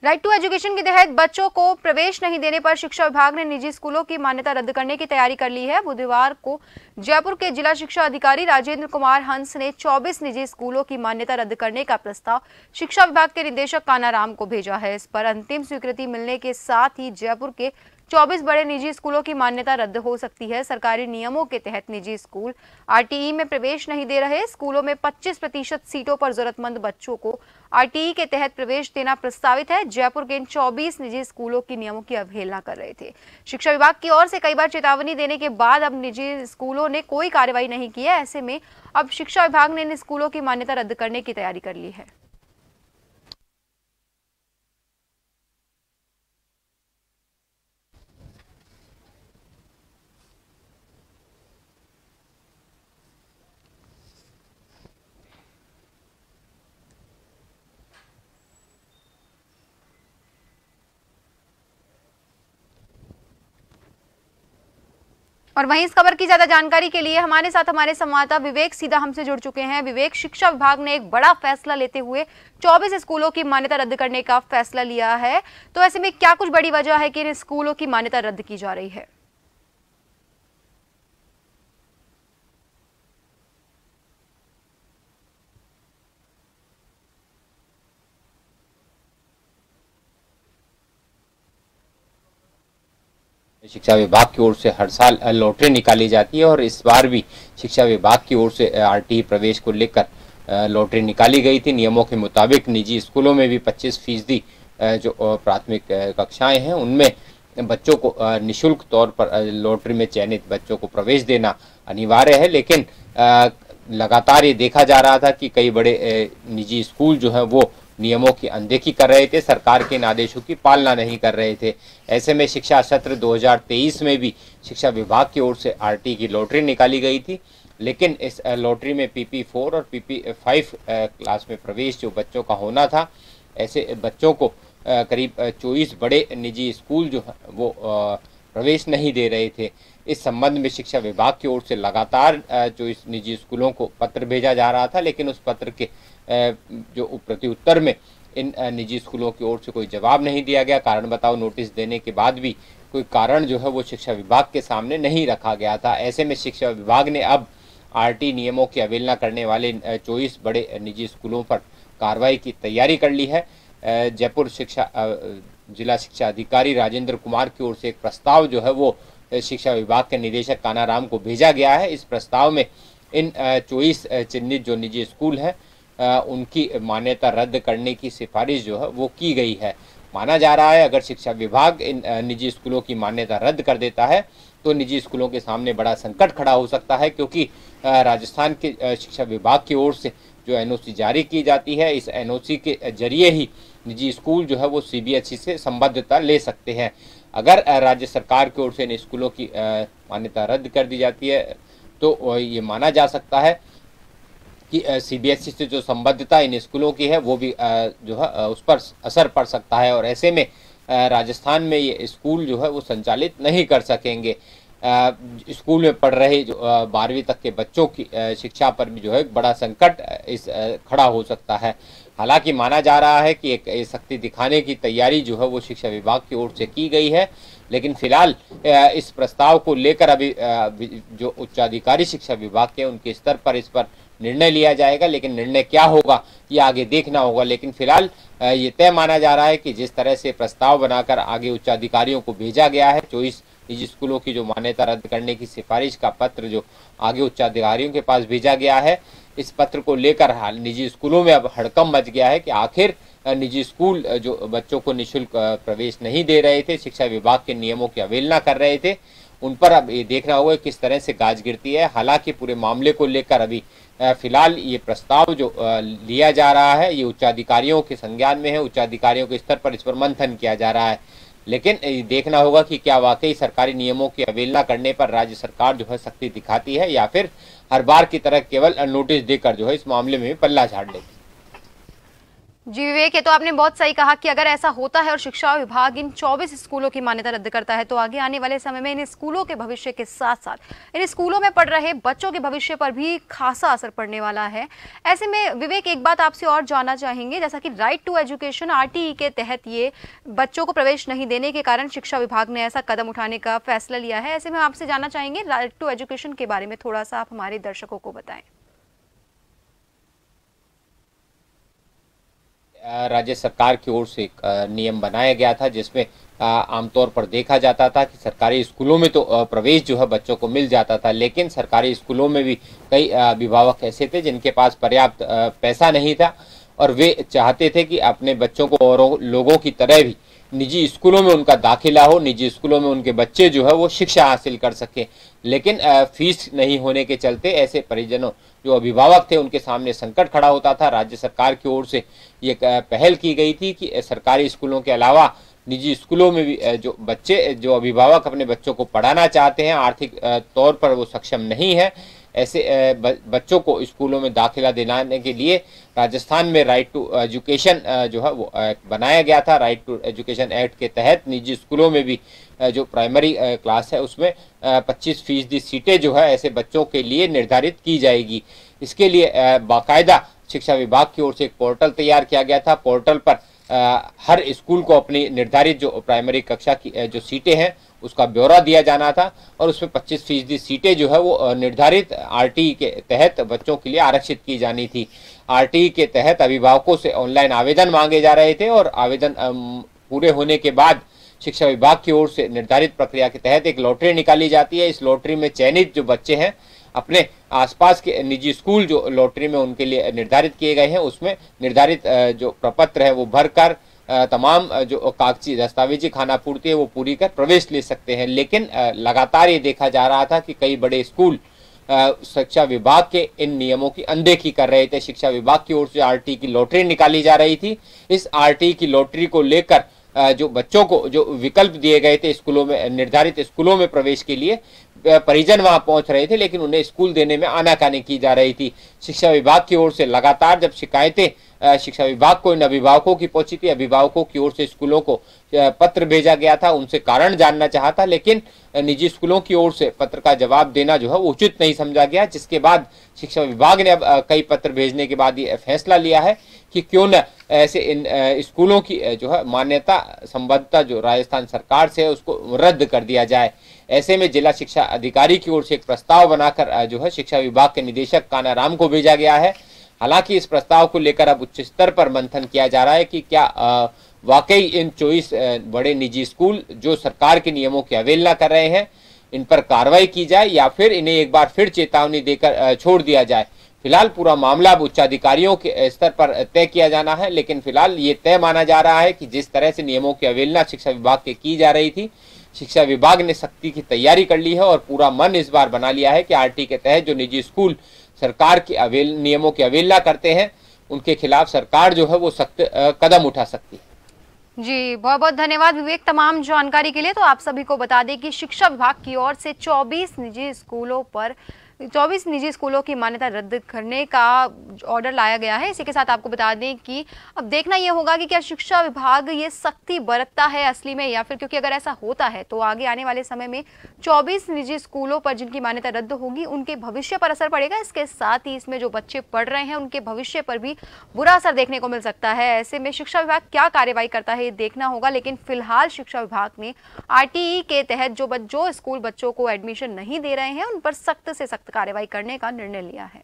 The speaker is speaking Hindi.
राइट टू एजुकेशन के तहत बच्चों को प्रवेश नहीं देने पर शिक्षा विभाग ने निजी स्कूलों की मान्यता रद्द करने की तैयारी कर ली है। बुधवार को जयपुर के जिला शिक्षा अधिकारी राजेंद्र कुमार हंस ने 24 निजी स्कूलों की मान्यता रद्द करने का प्रस्ताव शिक्षा विभाग के निदेशक कानाराम को भेजा है। इस पर अंतिम स्वीकृति मिलने के साथ ही जयपुर के 24 बड़े निजी स्कूलों की मान्यता रद्द हो सकती है। सरकारी नियमों के तहत निजी स्कूल आरटीई में प्रवेश नहीं दे रहे। स्कूलों में 25% सीटों पर जरूरतमंद बच्चों को आरटीई के तहत प्रवेश देना प्रस्तावित है। जयपुर के इन 24 निजी स्कूलों की नियमों की अवहेलना कर रहे थे। शिक्षा विभाग की ओर से कई बार चेतावनी देने के बाद अब निजी स्कूलों ने कोई कार्रवाई नहीं की है। ऐसे में अब शिक्षा विभाग ने इन स्कूलों की मान्यता रद्द करने की तैयारी कर ली है। और वहीं इस खबर की ज्यादा जानकारी के लिए हमारे साथ हमारे संवाददाता विवेक सीधा हमसे जुड़ चुके हैं। विवेक, शिक्षा विभाग ने एक बड़ा फैसला लेते हुए 24 स्कूलों की मान्यता रद्द करने का फैसला लिया है, तो ऐसे में क्या कुछ बड़ी वजह है कि इन स्कूलों की मान्यता रद्द की जा रही है? शिक्षा विभाग की ओर से हर साल लॉटरी निकाली जाती है और इस बार भी शिक्षा विभाग की ओर से आरटीई प्रवेश को लेकर लॉटरी निकाली गई थी। नियमों के मुताबिक निजी स्कूलों में भी 25% जो प्राथमिक कक्षाएं हैं उनमें बच्चों को निःशुल्क तौर पर लॉटरी में चयनित बच्चों को प्रवेश देना अनिवार्य है। लेकिन लगातार ये देखा जा रहा था कि कई बड़े निजी स्कूल जो है वो नियमों की अनदेखी कर रहे थे, सरकार के इन आदेशों की पालना नहीं कर रहे थे। ऐसे में शिक्षा सत्र 2023 में भी शिक्षा विभाग की ओर से आरटीई की लॉटरी निकाली गई थी, लेकिन इस लॉटरी में PP4 और PP5 क्लास में प्रवेश जो बच्चों का होना था, ऐसे बच्चों को करीब 24 बड़े निजी स्कूल जो है वो प्रवेश नहीं दे रहे थे। इस संबंध में शिक्षा विभाग की ओर से लगातार जो इस निजी स्कूलों को पत्र भेजा जा रहा था, लेकिन उस पत्र के जो प्रत्युत्तर में इन निजी स्कूलों की ओर से कोई जवाब नहीं दिया गया। कारण बताओ नोटिस देने के बाद भी कोई कारण जो है वो शिक्षा विभाग के सामने नहीं रखा गया था। ऐसे में शिक्षा विभाग ने अब आरटीई नियमों की अवहेलना करने वाले 24 बड़े निजी स्कूलों पर कार्रवाई की तैयारी कर ली है। जयपुर जिला शिक्षा अधिकारी राजेंद्र कुमार की ओर से एक प्रस्ताव जो है वो शिक्षा विभाग के निदेशक कानाराम को भेजा गया है। इस प्रस्ताव में इन 24 चिन्हित जो निजी स्कूल हैं उनकी मान्यता रद्द करने की सिफारिश जो है वो की गई है। माना जा रहा है अगर शिक्षा विभाग इन निजी स्कूलों की मान्यता रद्द कर देता है तो निजी स्कूलों के सामने बड़ा संकट खड़ा हो सकता है, क्योंकि राजस्थान के शिक्षा विभाग की ओर से जो एनओसी जारी की जाती है, इस एनओसी के जरिए ही निजी स्कूल जो है वो सीबीएसई से संबद्धता ले सकते हैं। अगर राज्य सरकार की ओर से इन स्कूलों की मान्यता रद्द कर दी जाती है तो ये माना जा सकता है कि सीबीएसई से जो संबद्धता इन स्कूलों की है वो भी जो है उस पर असर पड़ सकता है और ऐसे में राजस्थान में ये स्कूल जो है वो संचालित नहीं कर सकेंगे। स्कूल में पढ़ रहे जो 12वीं तक के बच्चों की शिक्षा पर भी जो है बड़ा संकट खड़ा हो सकता है। हालांकि माना जा रहा है कि एक सख्ती दिखाने की तैयारी जो है वो शिक्षा विभाग की ओर से की गई है, लेकिन फिलहाल इस प्रस्ताव को लेकर अभी जो उच्चाधिकारी शिक्षा विभाग के उनके स्तर पर इस पर निर्णय लिया जाएगा। लेकिन निर्णय क्या होगा ये आगे देखना होगा। लेकिन फिलहाल ये तय माना जा रहा है कि जिस तरह से प्रस्ताव बनाकर आगे उच्चाधिकारियों को भेजा गया है, 24 निजी स्कूलों की जो मान्यता रद्द करने की सिफारिश का पत्र जो आगे उच्चाधिकारियों के पास भेजा गया है, इस पत्र को लेकर हाल निजी स्कूलों में अब हड़कंप मच गया है कि आखिर निजी स्कूल जो बच्चों को निःशुल्क प्रवेश नहीं दे रहे थे, शिक्षा विभाग के नियमों की अवहेलना कर रहे थे, उन पर अब ये देखना होगा किस तरह से गाज गिरती है। हालांकि पूरे मामले को लेकर अभी फिलहाल ये प्रस्ताव जो लिया जा रहा है ये उच्चाधिकारियों के संज्ञान में है, उच्चाधिकारियों के स्तर पर इस पर मंथन किया जा रहा है। लेकिन देखना होगा कि क्या वाकई सरकारी नियमों की अवहेलना करने पर राज्य सरकार जो है सख्ती दिखाती है या फिर हर बार की तरह केवल नोटिस देकर जो है इस मामले में पल्ला झाड़ लेती है। जी विवेक, ये तो आपने बहुत सही कहा कि अगर ऐसा होता है और शिक्षा विभाग इन 24 स्कूलों की मान्यता रद्द करता है तो आगे आने वाले समय में इन स्कूलों के भविष्य के साथ साथ इन स्कूलों में पढ़ रहे बच्चों के भविष्य पर भी खासा असर पड़ने वाला है। ऐसे में विवेक, एक बात आपसे और जानना चाहेंगे, जैसा कि राइट टू एजुकेशन आरटीई के तहत ये बच्चों को प्रवेश नहीं देने के कारण शिक्षा विभाग ने ऐसा कदम उठाने का फैसला लिया है। ऐसे में आपसे जानना चाहेंगे राइट टू एजुकेशन के बारे में थोड़ा सा आप हमारे दर्शकों को बताएं। राज्य सरकार की ओर से एक नियम बनाया गया था जिसमें आमतौर पर देखा जाता था कि सरकारी स्कूलों में तो प्रवेश जो है बच्चों को मिल जाता था, लेकिन सरकारी स्कूलों में भी कई अभिभावक ऐसे थे जिनके पास पर्याप्त पैसा नहीं था और वे चाहते थे कि अपने बच्चों को और लोगों की तरह भी निजी स्कूलों में उनका दाखिला हो, निजी स्कूलों में उनके बच्चे जो है वो शिक्षा हासिल कर सके। लेकिन फीस नहीं होने के चलते ऐसे परिजनों जो अभिभावक थे उनके सामने संकट खड़ा होता था। राज्य सरकार की ओर से ये पहल की गई थी कि सरकारी स्कूलों के अलावा निजी स्कूलों में भी जो अभिभावक अपने बच्चों को पढ़ाना चाहते हैं, आर्थिक तौर पर वो सक्षम नहीं है, ऐसे बच्चों को स्कूलों में दाखिला दिलाने के लिए राजस्थान में राइट टू एजुकेशन जो है वो बनाया गया था। राइट टू एजुकेशन एक्ट के तहत निजी स्कूलों में भी जो प्राइमरी क्लास है उसमें 25% सीटें जो है ऐसे बच्चों के लिए निर्धारित की जाएगी। इसके लिए बाकायदा शिक्षा विभाग की ओर से एक पोर्टल तैयार किया गया था। पोर्टल पर हर स्कूल को अपनी निर्धारित जो प्राइमरी कक्षा की जो सीटें हैं उसका ब्यौरा दिया जाना था और उसमें 25% सीटें जो है वो निर्धारित आरटीई के तहत बच्चों के लिए आरक्षित की जानी थी। आरटीई के तहत अभिभावकों से ऑनलाइन आवेदन मांगे जा रहे थे और आवेदन पूरे होने के बाद शिक्षा विभाग की ओर से निर्धारित प्रक्रिया के तहत एक लॉटरी निकाली जाती है। इस लॉटरी में चयनित जो बच्चे हैं अपने आसपास के निजी स्कूल जो लॉटरी में उनके लिए निर्धारित किए गए हैं उसमें निर्धारित जो प्रपत्र है वो भरकर तमाम जो कागजी दस्तावेजी खानापूर्ति है वो पूरी कर प्रवेश ले सकते हैं। लेकिन लगातार ये देखा जा रहा था कि कई बड़े स्कूल शिक्षा विभाग के इन नियमों की अनदेखी कर रहे थे। शिक्षा विभाग की ओर से आरटीई की लॉटरी निकाली जा रही थी। इस आरटीई की लॉटरी को लेकर जो बच्चों को जो विकल्प दिए गए थे स्कूलों में, निर्धारित स्कूलों में प्रवेश के लिए, परिजन वहां पहुंच रहे थे लेकिन उन्हें स्कूल देने में आनाकानी की जा रही थी। शिक्षा विभाग की ओर से लगातार जब शिकायतें शिक्षा विभाग को इन अभिभावकों की पहुंची थी, अभिभावकों की ओर से स्कूलों को पत्र भेजा गया था, उनसे कारण जानना चाहा था, लेकिन निजी स्कूलों की ओर से पत्र का जवाब देना जो है वो उचित नहीं समझा गया। जिसके बाद शिक्षा विभाग ने अब कई पत्र भेजने के बाद ये फैसला लिया है कि क्यों न ऐसे इन स्कूलों की जो है मान्यता संबद्धता जो राजस्थान सरकार से है उसको रद्द कर दिया जाए। ऐसे में जिला शिक्षा अधिकारी की ओर से एक प्रस्ताव बनाकर जो है शिक्षा विभाग के निदेशक कानाराम को भेजा गया है। हालांकि इस प्रस्ताव को लेकर अब उच्च स्तर पर मंथन किया जा रहा है कि क्या वाकई इन 24 बड़े निजी स्कूल जो सरकार के नियमों की अवहेलना कर रहे हैं इन पर कार्रवाई की जाए या फिर इन्हें एक बार फिर चेतावनी देकर छोड़ दिया जाए। फिलहाल पूरा मामला अब उच्चाधिकारियों के स्तर पर तय किया जाना है, लेकिन फिलहाल ये तय माना जा रहा है कि जिस तरह से नियमों की अवहेलना शिक्षा विभाग के की जा रही थी, शिक्षा विभाग ने सख्ती की तैयारी कर ली है और पूरा मन इस बार बना लिया है कि आरटीई के तहत जो निजी स्कूल सरकार की नियमों की अवहेलना करते हैं उनके खिलाफ सरकार जो है वो सख्त कदम उठा सकती है। जी बहुत बहुत धन्यवाद विवेक तमाम जानकारी के लिए। तो आप सभी को बता दें कि शिक्षा विभाग की ओर से 24 निजी स्कूलों की मान्यता रद्द करने का ऑर्डर लाया गया है। इसी के साथ आपको बता दें कि अब देखना यह होगा कि क्या शिक्षा विभाग ये सख्ती बरतता है असली में, या फिर क्योंकि अगर ऐसा होता है तो आगे आने वाले समय में 24 निजी स्कूलों पर जिनकी मान्यता रद्द होगी उनके भविष्य पर असर पड़ेगा। इसके साथ ही इसमें जो बच्चे पढ़ रहे हैं उनके भविष्य पर भी बुरा असर देखने को मिल सकता है। ऐसे में शिक्षा विभाग क्या कार्रवाई करता है ये देखना होगा, लेकिन फिलहाल शिक्षा विभाग ने आरटीई के तहत जो स्कूल बच्चों को एडमिशन नहीं दे रहे हैं उन पर सख्त से सख्त कार्रवाई करने का निर्णय लिया है।